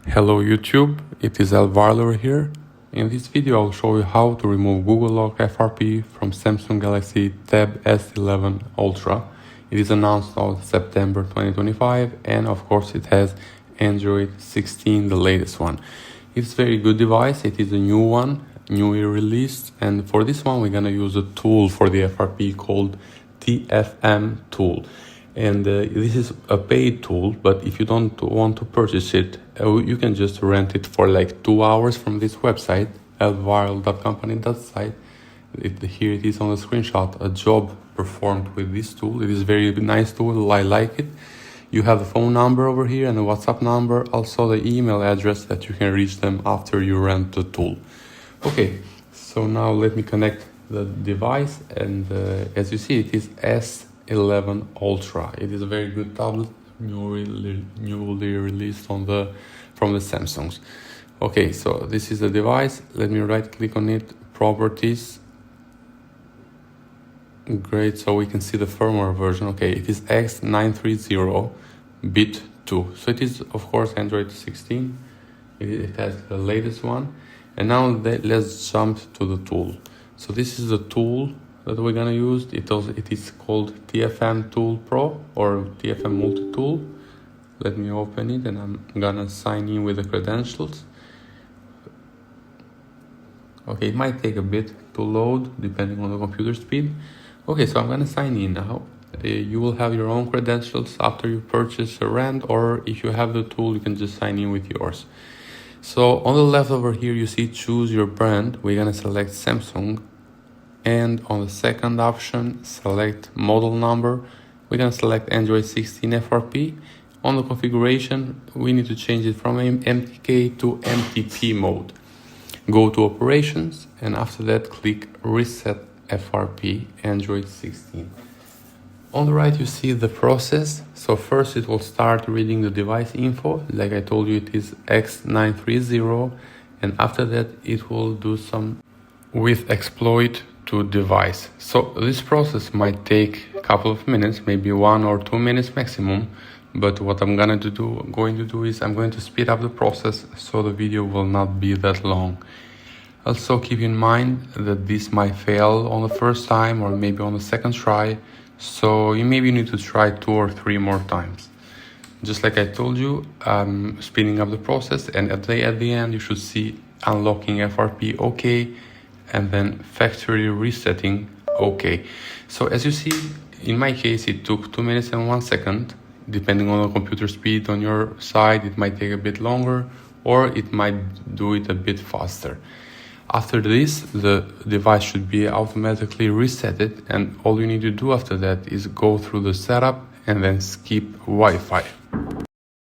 Hello YouTube, it is Elvarler here. In this video I'll show you how to remove Google Lock FRP from Samsung Galaxy Tab S11 Ultra. It is announced on September 2025 and of course it has Android 16, the latest one. It's a very good device, it is a new one, newly released, and for this one we're gonna use a tool for the FRP called TFM Tool. And this is a paid tool, but if you don't want to purchase it, you can just rent it for like 2 hours from this website, elviral.company.site. Here it is on the screenshot, a job performed with this tool. It is a very nice tool, I like it. You have the phone number over here and the WhatsApp number, also the email address that you can reach them after you rent the tool. Okay, so now let me connect the device, and as you see it is S11 Ultra. It is a very good tablet, newly released from the Samsungs. Okay, so this is the device. Let me right click on it, properties. Great, so we can see the firmware version. Okay, it is X930 bit 2. So it is of course Android 16. It has the latest one. And now let's jump to the tool. So this is the tool that we're gonna use. It is called TFM Tool Pro or TFM Multi-Tool. Let me open it and I'm gonna sign in with the credentials. Okay, it might take a bit to load depending on the computer speed. Okay, so I'm gonna sign in now. You will have your own credentials after you purchase a rent, or if you have the tool you can just sign in with yours. So on the left over here you see choose your brand. We're gonna select Samsung, and on the second option select model number. We're gonna select Android 16 FRP. On the configuration we need to change it from MTK to MTP mode. Go to operations and after that click reset FRP Android 16. On the right you see the process. So first it will start reading the device info. Like I told you, it is X930, and after that it will do some with exploit to device. So this process might take a couple of minutes, maybe 1 or 2 minutes maximum, but what I'm going to do is I'm going to speed up the process so the video will not be that long. Also keep in mind that this might fail on the first time or maybe on the second try, so you maybe need to try 2 or 3 more times. Just like I told you, I'm speeding up the process, and at the end you should see unlocking FRP OK, and then factory resetting OK. So as you see, in my case it took 2 minutes and 1 second. Depending on the computer speed on your side, it might take a bit longer or it might do it a bit faster. After this, the device should be automatically resetted, and all you need to do after that is go through the setup and then skip Wi-Fi.